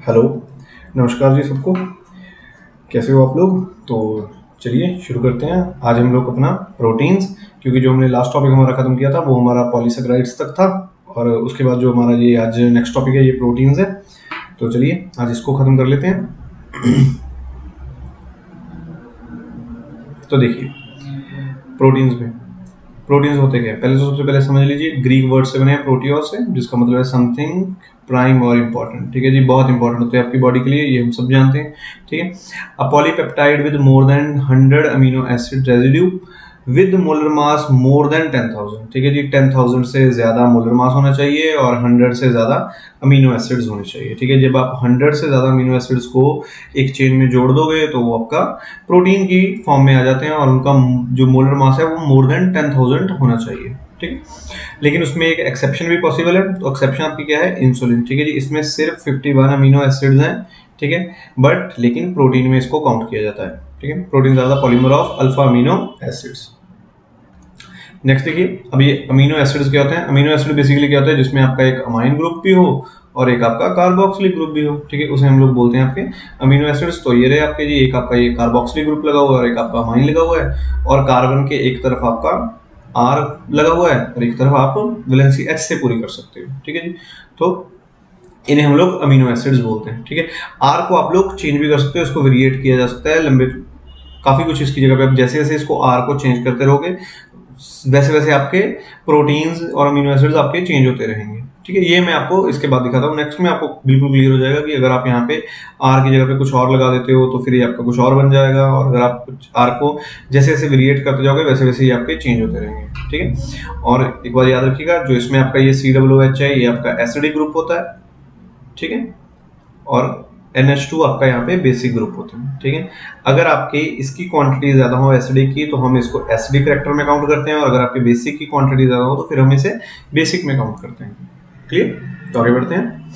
Hello, नमस्कार जी सबको। कैसे हो आप लोग? तो चलिए शुरू करते हैं। आज हम लोग अपना प्रोटीन्स, क्योंकि जो हमने लास्ट टॉपिक हमारा ख़त्म किया था वो हमारा पॉलीसेकेराइड्स तक था, और उसके बाद जो हमारा ये आज नेक्स्ट टॉपिक है ये प्रोटीन्स है। तो चलिए आज इसको ख़त्म कर लेते हैं। तो देखिए, प्रोटीन्स होते क्या है, पहले तो सबसे पहले समझ लीजिए, ग्रीक वर्ड से बने हैं प्रोटियोस से, जिसका मतलब है समथिंग प्राइम और इम्पोर्टेंट। ठीक है जी, बहुत इंपॉर्टेंट होते हैं आपकी बॉडी के लिए, ये हम सब जानते हैं। ठीक है, a polypeptide with more than 100 amino acid residue with molar mass more than 10,000। ठीक है जी, 10,000 से ज़्यादा मोलर मास होना चाहिए और 100 से ज़्यादा अमीनो एसिड्स होने चाहिए। ठीक है, जब आप 100 से ज़्यादा अमीनो एसिड्स को एक चेन में जोड़ दोगे तो वो आपका प्रोटीन की फॉर्म में आ जाते हैं, और उनका जो मोलर मास है वो मोर देन 10,000 होना चाहिए। ठीक है, लेकिन उसमें एक एक्सेप्शन भी पॉसिबल है। तो एक्सेप्शन आपकी क्या है? इंसुलिन। ठीक है जी, इसमें सिर्फ 51 अमीनो एसिड्स हैं। ठीक है, बट लेकिन प्रोटीन में इसको काउंट किया जाता है। ठीक है, प्रोटीन ज़्यादा polymer of alpha amino acids. Next देखिए, अब ये अमीनो एसिड्स क्या होते हैं? अमीनो एसिड बेसिकली क्या होता है, जिसमें आपका एक अमाइन ग्रुप भी हो और एक आपका कार्बोक्सिलिक ग्रुप भी हो। ठीक है, उसे हम लोग बोलते हैं आपके अमीनो एसिड्स। तो ये रहे आपके जी, एक आपका ये कार्बोक्सिलिक ग्रुप लगा हुआ है और एक आपका अमाइन लगा हुआ है, और कार्बन के एक तरफ आपका आर लगा हुआ है और एक तरफ आप वैलेंसी एच से पूरी कर सकते हो। ठीक है जी, तो इन्हें हम लोग अमीनो एसिड्स बोलते हैं। ठीक है, आर को आप लोग चेंज भी कर सकते हो, इसको वेरिएट किया जा सकता है लंबे, काफ़ी कुछ इसकी जगह पे। आप जैसे जैसे इसको आर को चेंज करते रहोगे वैसे वैसे आपके प्रोटीन्स और अमीनो एसिड्स आपके चेंज होते रहेंगे। ठीक है, ये मैं आपको इसके बाद दिखाता हूँ। नेक्स्ट में आपको बिल्कुल क्लियर हो जाएगा कि अगर आप यहाँ पे आर की जगह पे कुछ और लगा देते हो तो फिर ये आपका कुछ और बन जाएगा, और अगर आप कुछ आर को जैसे जैसे वेरिएट करते जाओगे वैसे वैसे ये आपके चेंज होते रहेंगे। ठीक है, और एक बार याद रखिएगा, जो इसमें आपका ये COOH है ये आपका एसिडिक ग्रुप होता है। ठीक है, और NH2 आपका यहाँ पे बेसिक ग्रुप होते हैं। ठीक है, अगर आपकी इसकी क्वांटिटी ज़्यादा हो एसिडिक की तो हम इसको एसिडिक करेक्टर में काउंट करते हैं, और अगर आपकी बेसिक की क्वांटिटी ज़्यादा हो तो फिर हम इसे बेसिक में काउंट करते हैं। क्लियर? तो आगे बढ़ते हैं।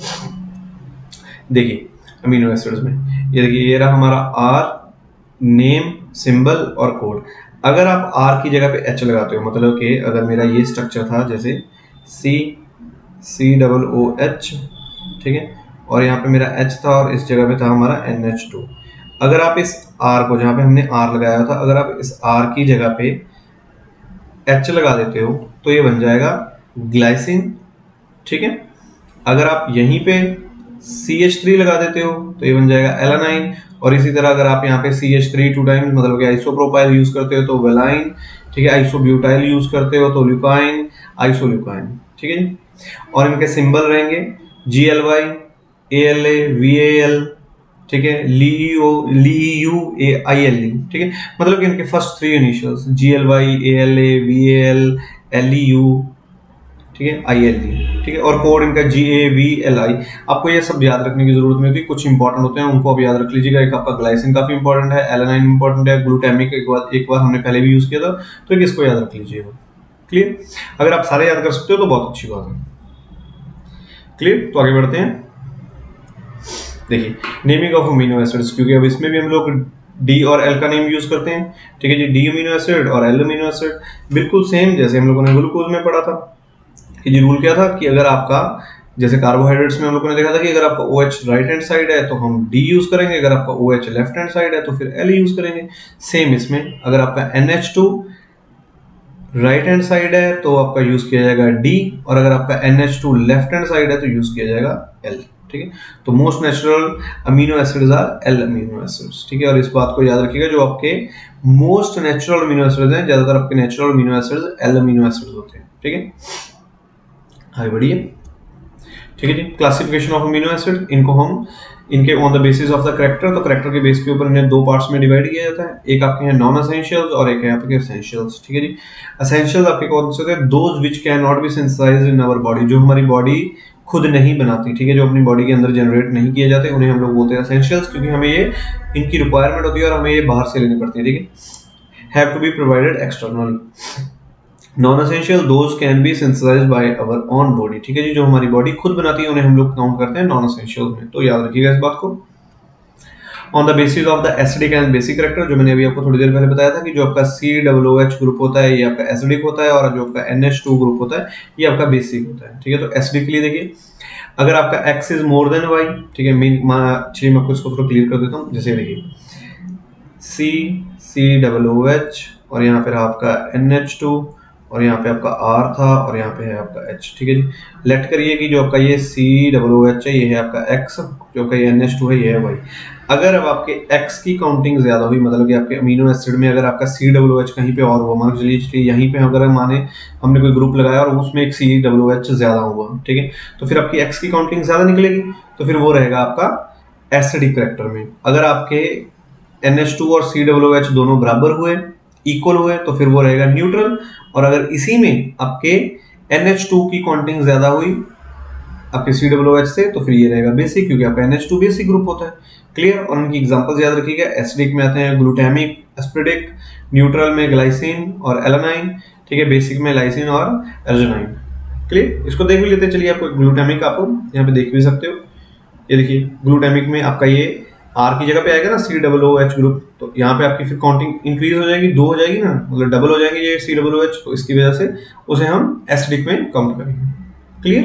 देखिए अमीनो एसिड्स में ये देखिए, ये रहा हमारा आर, नेम, सिंबल और कोड। अगर आप आर की जगह पे एच लगाते हो, मतलब कि अगर मेरा ये स्ट्रक्चर था जैसे COOH, ठीक है, और यहाँ पे मेरा H था और इस जगह पे था हमारा NH2। अगर आप इस R को, जहाँ पे हमने R लगाया था, अगर आप इस R की जगह पे H लगा देते हो तो ये बन जाएगा ग्लाइसिन। ठीक है, अगर आप यहीं पे CH3 लगा देते हो तो ये बन जाएगा एलानाइन, और इसी तरह अगर आप यहाँ पे CH3 2 टाइम्स मतलब कि आइसोप्रोपाइल यूज करते हो तो वेलाइन। ठीक है, आइसोब्यूटाइल यूज करते हो तो ल्यूकाइन, आइसोल्यूकाइन। ठीक है जी, और इनके सिंबल रहेंगे GLY, ALA, VAL। ठीक है, LEU, ILE। ठीक है, मतलब कि इनके first 3 initials GLY, ALA, VAL, LEU। ठीक है, ILE। ठीक है, और कोड इनका GAVLI। आपको ये सब याद रखने की जरूरत नहीं होती, कुछ इंपॉर्टेंट होते हैं उनको आप याद रख लीजिएगा। एक आपका ग्लाइसिन काफी इंपॉर्टेंट है, एलानाइन इंपॉर्टेंट है, ग्लूटामिक एक बार हमने पहले भी यूज किया था, तो इसको याद रख लीजिएगा। क्लियर? अगर आप सारे याद कर सकते हो तो बहुत अच्छी बात है। क्लियर? तो आगे बढ़ते हैं। देखिए नेमिंग ऑफ अमीनो एसिड्स, क्योंकि अब इसमें भी हम लोग डी और एल का नेम यूज करते हैं। ठीक है जी, डी अमीनो एसिड और एल अमीनो एसिड बिल्कुल सेम जैसे हम लोगों ने ग्लूकोज में पढ़ा था। कि जी रूल क्या था कि अगर आपका, जैसे कार्बोहाइड्रेट्स में हम लोगों ने देखा था कि अगर आपका OH राइट हैंड साइड है तो हम D यूज करेंगे, अगर आपका OH लेफ्ट हैंड साइड है तो फिर L यूज करेंगे। सेम इसमें अगर आपका NH2 राइट हैंड साइड है तो आपका यूज किया जाएगा D, और अगर आपका NH2 लेफ्ट हैंड साइड है तो यूज किया जाएगा L। ठीक है, तो most natural amino acids are L amino acids. ठीक है, और इस बात को याद रखिएगा, जो आपके मोस्ट नेचुरल अमीनो एसिड्स हैं, ज्यादातर आपके natural amino acids L amino acids होते हैं। ठीक है, आगे बढ़िए। ठीक है जी, क्लासिफिकेशन ऑफ अमीनो एसिड, इनको हम इनके on the basis of the character, तो करैक्टर के बेस के ऊपर इन्हें दो पार्ट्स में डिवाइड किया जाता है। एक आपके हैं नॉन एसेंशियल्स और एक है आपके एसेंशियल्स। ठीक है जी, एसेंशियल्स आपके कौन से होते हैं? Those which can not be synthesized in our body, जो हमारी बॉडी खुद नहीं बनाती। ठीक है, जो अपनी बॉडी के अंदर जनरेट नहीं किए जाते उन्हें हम लोग बोलते हैं एसेंशियल्स, क्योंकि हमें ये इनकी रिक्वायरमेंट होती है और हमें ये बाहर से लेनी पड़ती है। ठीक है, have to be provided externally. Non essential those can be synthesized by our own body. ठीक है जी, जो हमारी बॉडी खुद बनाती है उन्हें हम लोग काउंट करते हैं नॉन एसेंशियल में, तो याद रखिएगा इस बात को। On the basis of the acidic and basic character, जो मैंने अभी आपको थोड़ी देर पहले बताया था कि जो आपका COOH ग्रुप होता है ये आपका एसिडिक होता है और जो आपका NH2 ग्रुप होता है ये आपका बेसिक होता है। ठीक है, तो एसिडिक के लिए देखिए अगर आपका X is more than Y, ठीक है, चलिए मैं आपको इसको थोड़ा क्लियर कर देता हूँ। जैसे देखिए COOH और यहाँ पे आपका NH2 और यहाँ पे आपका R था और यहाँ पे है आपका H। ठीक है जी, लेट करिए कि जो आपका ये COOH है ये है आपका X, जो आपका ये NH2 है ये है Y। अगर अब आपके X की काउंटिंग ज्यादा हुई, मतलब कि आपके अमीनो एसिड में अगर आपका COOH कहीं पे और हुआ, मान चलिए यहीं पे अगर माने हमने कोई ग्रुप लगाया और उसमें एक COOH ज्यादा हुआ, ठीक है, तो फिर आपकी X की काउंटिंग ज्यादा निकलेगी, तो फिर वो रहेगा आपका एसिडिक कैरेक्टर में। अगर आपके NH2 और COOH दोनों बराबर हुए, इक्वल हुए, तो फिर वो रहेगा न्यूट्रल। और अगर इसी में आपके NH2 की काउंटिंग ज्यादा हुई आपके COOH से, तो फिर ये रहेगा बेसिक, क्योंकि आपका NH2 बेसिक ग्रुप होता है। क्लियर। और उनकी एग्जांपल्स याद रखिएगा, एसिडिक में आते हैं ग्लूटामिक, एस्पेरिक, न्यूट्रल में ग्लाइसिन और एलानाइन, ठीक है, बेसिक में लाइसिन और अर्जिनाइन। क्लियर। इसको देख भी लेते हैं, चलिए आपको ग्लूटामिक आप यहाँ पे देख भी सकते हो। ये देखिए ग्लूटामिक में आपका ये R की जगह पे आएगा ना COOH ग्रुप, तो यहाँ पे आपकी फिर काउंटिंग इंक्रीज हो जाएगी, 2 हो जाएगी ना, मतलब डबल हो जाएंगे ये COOH, तो इसकी वजह से उसे हम एसिडिक में काउंट करेंगे। क्लियर।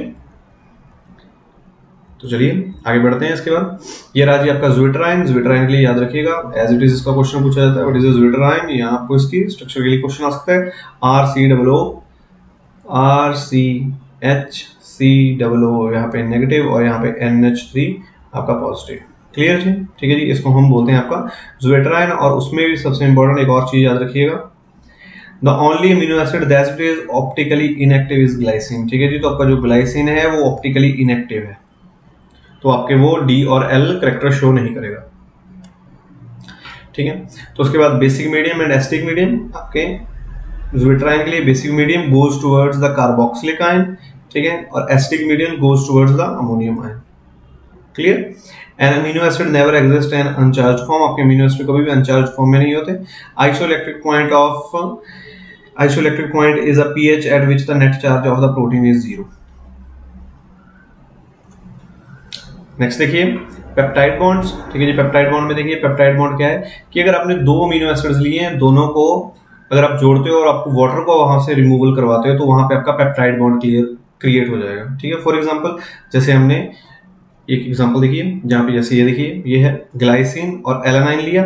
तो चलिए आगे बढ़ते हैं। इसके बाद ये रहा जी आपका ज़्विटराइन। ज़्विटराइन के लिए याद रखिएगा एज इट इज इसका क्वेश्चन पूछा जाता है, व्हाट इज अ ज़्विटराइन। यहाँ आपको इसकी स्ट्रक्चर के लिए क्वेश्चन आ सकता है। RCOO यहाँ पे नेगेटिव और यहाँ पे NH3 आपका पॉजिटिव। क्लियर जी, ठीक है जी, इसको हम बोलते हैं आपका ज़्विटराइन। और उसमें भी सबसे इंपॉर्टेंट एक और चीज याद रखिएगा, the only amino acid that is optically inactive is glycine. ठीक है जी, तो आपका जो ग्लाइसिन है वो ऑप्टिकली इनएक्टिव है, तो आपके वो D और L कैरेक्टर शो नहीं करेगा। ठीक है, तो उसके बाद basic medium and acidic medium. आपके ज़्विटराइन के लिए basic medium goes towards the carboxylic ion, ठीक है, और acidic medium goes towards the ammonium ion. Clear. An amino acid never exist in uncharged form. आपके अमीनो एसिड कभी भी uncharged form में नहीं होते। Isoelectric point is a pH at which the net charge of the protein is 0। Next देखिए peptide bonds. ठीक है जी, peptide bond में देखिए पेप्टाइड बॉन्ड क्या है कि अगर आपने 2 अमीनो एसिड्स लिए हैं, दोनों को अगर आप जोड़ते हो और आपको वाटर को वहां से रिमूवल करवाते हो, तो वहां पे आपका पेप्टाइड बॉन्ड क्रिएट हो जाएगा। ठीक है, फॉर एग्जांपल जैसे हमने एक एग्जांपल देखिए, जहाँ पे जैसे ये देखिए ये है ग्लाइसिन और एलानाइन लिया,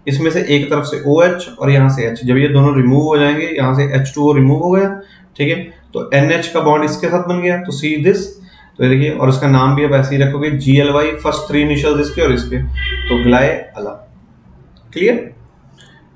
इसमें से एक तरफ से OH और यहाँ से H, जब ये दोनों रिमूव हो जाएंगे, यहाँ से H2O रिमूव हो गया, ठीक है, तो NH का बॉन्ड इसके साथ बन गया, तो सी दिस, तो ये देखिए, और इसका नाम भी आप ऐसे ही रखोगे GLY, फर्स्ट 3 इनिशियल्स इसके और इसके, तो ग्लाय अला। क्लियर।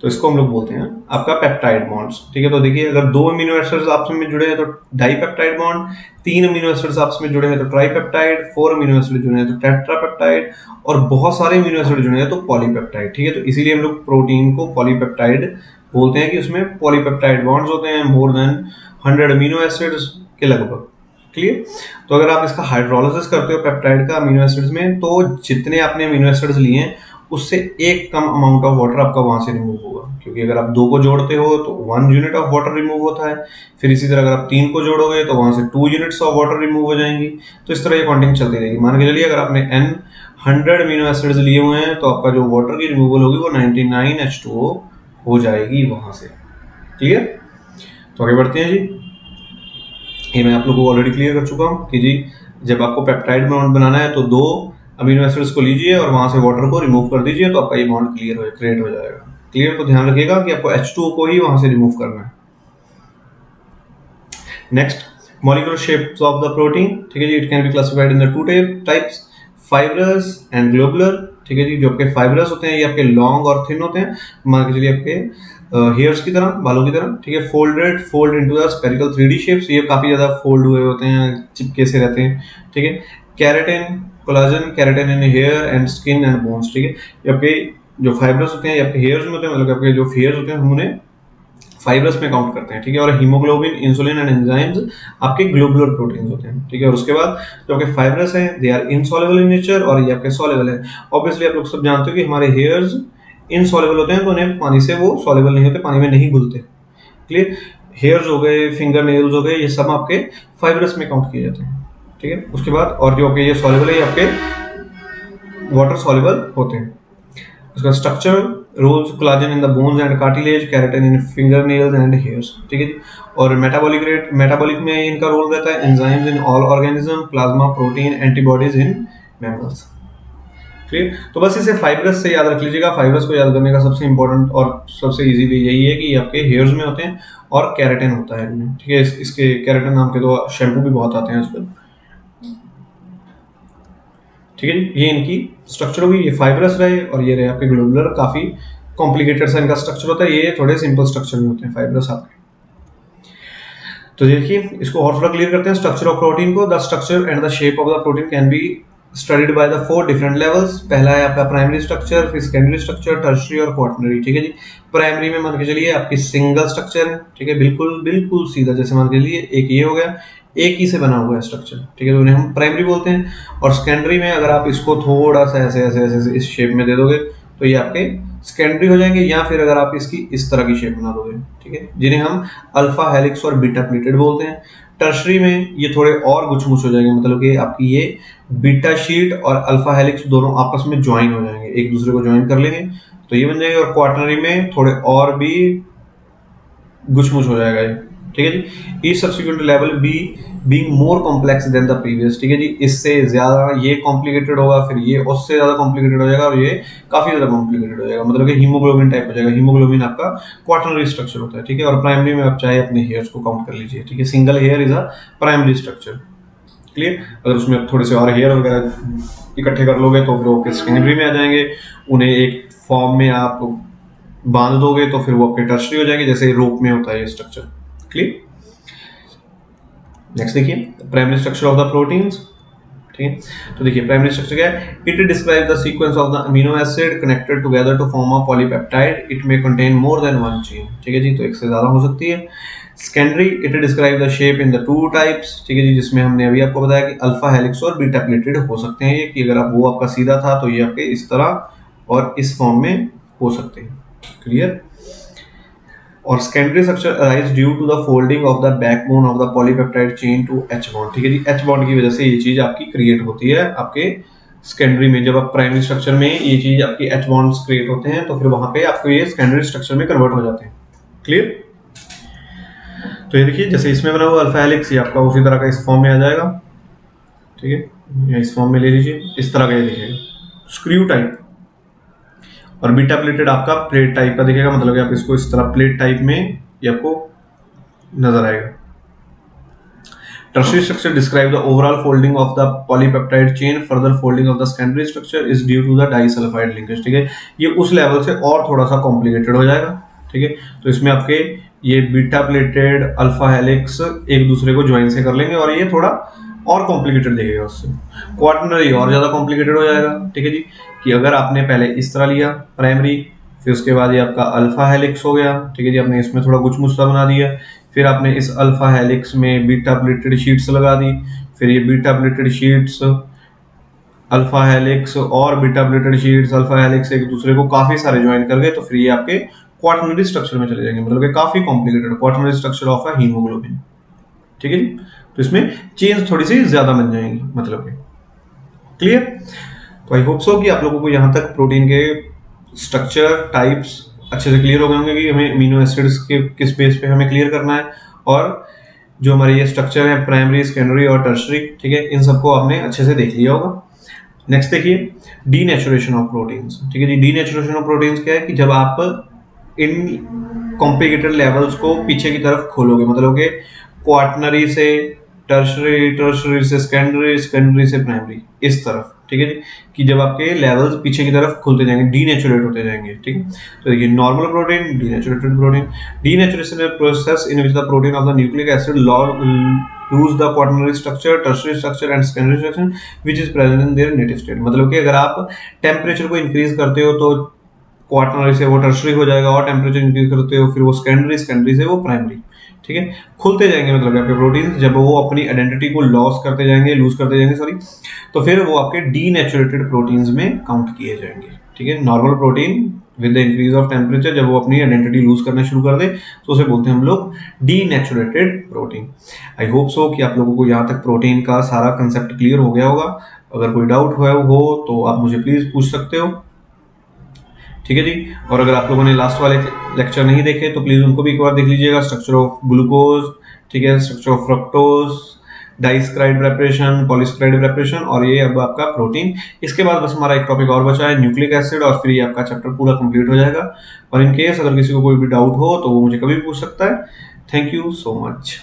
तो इसको हम लोग बोलते हैं आपका पेप्टाइड बॉन्ड्स। ठीक है, तो देखिए अगर 2 अमीनो एसिड्स आपस में जुड़े हैं तो डाइपेप्टाइड बॉन्ड, 3 अमीनो एसिड्स आपस में जुड़े हैं तो ट्राइपेप्टाइड, 4 अमीनो एसिड जुड़े हैं तो टेट्रापेप्टाइड, और बहुत सारे अमीनो एसिड जुड़े हैं तो पॉलीपेप्टाइड। ठीक है, तो इसीलिए हम लोग प्रोटीन को पॉलीपेप्टाइड बोलते हैं कि उसमें पॉलीपेप्टाइड बॉन्ड्स होते हैं मोर देन 100 अमीनो एसिड्स के लगभग। क्लियर। तो अगर आप इसका हाइड्रोलिसिस करते हो पेप्टाइड का अमीनो एसिड्स में, तो जितने आपने अमीनो एसिड्स लिए हैं उससे एक कम अमाउंट ऑफ वाटर आपका वहां से रिमूव होगा, क्योंकि अगर आप 2 को जोड़ते हो तो 1 यूनिट ऑफ वाटर रिमूव होता है। फिर इसी तरह अगर आप 3 को जोड़ोगे तो वहां से 2 यूनिट्स ऑफ वाटर रिमूव हो जाएंगी। तो इस तरह ये काउंटिंग चलती रहेगी। मान के चलिए अगर आपने 100 अमीनो एसिड्स लिए हुए हैं तो आपका जो वाटर की रिमूवल होगी वो 99 H2O हो जाएगी वहां से। क्लियर। तो आगे बढ़ते हैं जी। ये मैं आप लोगों को ऑलरेडी क्लियर कर चुका हूँ कि जी जब आपको पेप्टाइड बॉन्ड बनाना है तो 2 अमीनो एसिड्स को लीजिए और वहां से वाटर को रिमूव कर दीजिए, तो आपका ये बॉन्ड क्रिएट हो जाएगा। क्लियर। तो ध्यान रखिएगा कि आपको H2O को ही वहां से रिमूव करना है। Next, molecular shapes of the protein. ठीक है जी, it can be classified in the 2 types, fibrous and globular. ठीक है जी, जो आपके फाइब्रस होते हैं ये आपके लॉन्ग और थिन होते हैं, मान के चलिए आपके हेयर्स की तरह, बालों की तरह। ठीक है, fold into the spherical 3D shapes, ये काफी ज्यादा फोल्ड हुए होते हैं, चिपके से रहते हैं। ठीक है, keratin, collagen, keratin in hair and skin and bones. ठीक है, ये आपके जो फाइब्रस होते हैं ये आपके हेयर्स में होते हैं, मतलब आपके जो हेयर्स होते हैं हम उन्हें फाइब्रस में काउंट करते हैं। ठीक है, और हीमोग्लोबिन, इंसुलिन एंड एंजाइम्स आपके ग्लोबुलर प्रोटीन्स होते हैं। ठीक है, और उसके बाद जो आपके फाइब्रस हैं they are insoluble in nature और ये आपके सॉल्युबल है। ऑब्वियसली आप लोग सब जानते हो कि हमारे हेयर्स इनसॉल्युबल होते हैं, तो उन्हें पानी से वो सॉल्युबल नहीं होते, पानी में नहीं घुलते। क्लियर। हेयर्स हो गए, फिंगर नेल्स हो गए, ये सब आपके फाइब्रस में काउंट किए जाते हैं। ठीक है, उसके बाद और जो आपके ये सॉल्युबल है ये आपके वाटर सॉल्युबल होते हैं। उसका structure roles collagen in the bones and cartilage, keratin in fingernails and hairs, ठीक है जी। और मेटाबॉलिक में इनका रोल रहता है enzymes in all organism, plasma protein, antibodies in mammals. Clear. तो बस इसे फाइब्रस से याद रख लीजिएगा। फाइब्रस को याद करने का सबसे इंपॉर्टेंट और सबसे इजी वे यही है कि ये आपके हेयर्स में होते हैं और केराटिन होता है इनमें, ठीक है। इसके केराटिन नाम के तो शैम्पू भी बहुत आते हैं आजकल, ठीक है जी। ये इनकी स्ट्रक्चर होगी, ये फाइब्रस रहे और ये रहे आपके ग्लोबुलर। काफी कॉम्प्लिकेटेड सा इनका स्ट्रक्चर होता है, ये थोड़े सिंपल स्ट्रक्चर में होते हैं फाइब्रस आपके। तो देखिए इसको और थोड़ा क्लियर करते हैं स्ट्रक्चर ऑफ प्रोटीन को। The structure and the shape of the protein can be studied by the 4 different levels. पहला है आपका प्राइमरी स्ट्रक्चर, फिर सेकेंडरी स्ट्रक्चर, टर्शियरी और क्वाटरनरी, ठीक है जी। प्राइमरी में मान के चलिए आपकी सिंगल स्ट्रक्चर है, ठीक है, बिल्कुल बिल्कुल सीधा, जैसे मान के चलिए एक ये हो गया, एक ही से बना हुआ है स्ट्रक्चर, ठीक है, तो उन्हें हम प्राइमरी बोलते हैं। और सेकेंडरी में अगर आप इसको थोड़ा सा ऐसे ऐसे ऐसे इस शेप में दे दोगे तो ये आपके सेकेंडरी हो जाएंगे, या फिर अगर आप इसकी इस तरह की शेप बना दोगे, ठीक है, जिन्हें हम अल्फा हेलिक्स और बीटा प्लेटेड बोलते हैं। टर्शरी में ये थोड़े और गुछ मुछ हो जाएंगे, मतलब कि आपकी ये बीटा शीट और अल्फा हेलिक्स दोनों आपस में ज्वाइन हो जाएंगे, एक दूसरे को ज्वाइन कर लेंगे तो ये बन जाएंगे। और क्वार्टनरी में थोड़े और भी गुछ मुछ हो जाएगा ये, ठीक है जी। Each subsequent level be being more complex than the previous, ठीक है जी। इससे ज्यादा ये कॉम्प्लिकेटेड होगा, फिर ये उससे ज्यादा कॉम्प्लिकेटेड हो जाएगा और ये काफी ज्यादा कॉम्प्लिकेटेड हो जाएगा, मतलब कि हीमोग्लोबिन टाइप हो जाएगा। हीमोग्लोबिन आपका क्वार्टनरी स्ट्रक्चर होता है, ठीक है। और प्राइमरी में आप चाहे अपने हेयर्स को काउंट कर लीजिए, ठीक है। Single here is a primary structure, clear. अगर उसमें आप थोड़े से और हेयर वगैरह इकट्ठे कर लोगे तो फिर वो सेकेंडरी में आ जाएंगे, उन्हें एक फॉर्म में आप बांध दोगे तो फिर वो आपके टर्शरी हो जाएंगे, जैसे रोप में होता है ये स्ट्रक्चर, क्लियर। नेक्स्ट देखिए primary structure of the proteins, ठीक है। तो देखिए प्राइमरी स्ट्रक्चर क्या है, it describe the sequence of the amino acid connected together to form a polypeptide, it may contain more than one chain, ठीक है जी, तो एक से ज्यादा हो सकती है। Secondary it describe the shape in the two types, ठीक है जी, जिसमें हमने अभी आपको बताया कि अल्फा हेलिक्स और बीटा प्लेटेड हो सकते हैं ये, कि अगर आप वो आपका सीधा था तो ये आपके इस तरह और इस फॉर्म में हो सकते हैं, क्लियर। और secondary structure arise due to the folding of the backbone of the polypeptide chain to H bond, ठीक है जी। एच बॉन्ड की वजह से ये चीज आपकी क्रिएट होती है आपके सेकेंडरी में। जब आप प्राइमरी स्ट्रक्चर में ये चीज आपकी एच बॉन्ड्स क्रिएट होते हैं तो फिर वहां पे आपको ये सेकेंडरी स्ट्रक्चर में कन्वर्ट हो जाते हैं, क्लियर। तो ये देखिए जैसे इसमें बना हुआ अल्फा हेलिक्स, ये आपका उसी तरह का इस फॉर्म में आ जाएगा, ठीक है, या इस फॉर्म में ले लीजिए, इस तरह का ये दिखेगा स्क्रू टाइप। और बीटा प्लेटेड आपका प्लेट टाइप का दिखेगा, मतलब कि आप इसको इस तरह प्लेट टाइप में ये आपको नजर आएगा। Tertiary structure describe the overall folding of the polypeptide chain. Further folding of the secondary structure is due to the disulfide linkage, ठीक है। ये उस लेवल से और थोड़ा सा कॉम्प्लिकेटेड हो जाएगा, ठीक है। तो इसमें आपके ये बीटा प्लेटेड अल्फा हेलिक्स एक दूसरे को ज्वाइन से कर लेंगे और ये थोड़ा और कॉम्प्लिकेटेड दिखेगा उससे। क्वार्टनरी और ज्यादा कॉम्प्लिकेटेड हो जाएगा, ठीक है जी, कि अगर आपने पहले इस तरह लिया प्राइमरी, फिर उसके बाद ये आपका अल्फा हेलिक्स हो गया, ठीक है जी, आपने इसमें थोड़ा कुछ मुस्सा बना दिया, फिर आपने इस अल्फा हेलिक्स में बीटा प्लेटेड शीट्स लगा दी, फिर ये beta pleated sheets alpha helix और beta pleated sheets alpha helix एक दूसरे को काफी सारे ज्वाइन कर गए, तो फिर ये आपके क्वाटरनरी स्ट्रक्चर में चले जाएंगे, मतलब कि काफी complicated quaternary structure of a haemoglobin, ठीक है जी। तो इसमें चेंज थोड़ी सी ज्यादा बन जाएंगी, मतलब कि क्लियर। तो आई होप सो कि आप लोगों को यहाँ तक प्रोटीन के स्ट्रक्चर टाइप्स अच्छे से क्लियर हो गए होंगे कि हमें अमीनो एसिड्स के किस बेस पे हमें क्लियर करना है, और जो हमारे ये स्ट्रक्चर है प्राइमरी सेकेंडरी और टर्शरी, ठीक है, इन सबको आपने अच्छे से देख लिया होगा। नेक्स्ट देखिए डीनेचुरेशन ऑफ प्रोटीन्स, ठीक है जी। डीनेचुरेशन ऑफ प्रोटीन्स क्या है कि जब आप इन कॉम्प्लिकेटेड लेवल्स को पीछे की तरफ खोलोगे, मतलब कि क्वाटनरी से टर्शरी, टर्शरी से सेकेंडरी, सेकेंडरी से प्राइमरी, इस तरफ, ठीक है जी, कि जब आपके लेवल्स पीछे की तरफ खुलते जाएंगे, डीनेचुरेट होते जाएंगे, ठीक है। तो देखिए normal protein, denatured protein. Denaturation process in which the protein of the nucleic acid lose the quaternary structure, tertiary structure and secondary structure which is present in their native state, मतलब कि अगर आप टेम्परेचर को increase करते हो तो quaternary से वो टर्शरी हो जाएगा, और टेम्परेचर इंक्रीज करते हो फिर वो सेकेंडरी, सेकेंडरी से वो प्राइमरी, ठीक है, खुलते जाएंगे, मतलब आपके प्रोटीन जब वो अपनी आइडेंटिटी को लॉस करते जाएंगे, लूज करते जाएंगे सॉरी, तो फिर वो आपके डीनेचुरेटेड प्रोटीन्स में काउंट किए जाएंगे, ठीक है। Normal protein with the increase of temperature जब वो अपनी आइडेंटिटी लूज करना शुरू कर दे तो उसे बोलते हैं हम लोग डीनेचुरेटेड प्रोटीन। आई होप सो कि आप लोगों को यहाँ तक प्रोटीन का सारा कंसेप्ट क्लियर हो गया होगा। अगर कोई डाउट हो तो आप मुझे प्लीज पूछ सकते हो। ठीक है जी। और अगर आप लोगों ने लास्ट वाले लेक्चर नहीं देखे तो प्लीज उनको भी एक बार देख लीजिएगा, स्ट्रक्चर ऑफ ग्लूकोज, ठीक है, structure of fructose, disaccharide preparation, polysaccharide preparation, और ये अब आपका प्रोटीन। इसके बाद बस हमारा एक टॉपिक और बचा है न्यूक्लिक एसिड, और फिर ये आपका चैप्टर पूरा कंप्लीट हो जाएगा। और इन केस अगर किसी को कोई भी डाउट हो तो वो मुझे कभी भी पूछ सकता है। Thank you so much.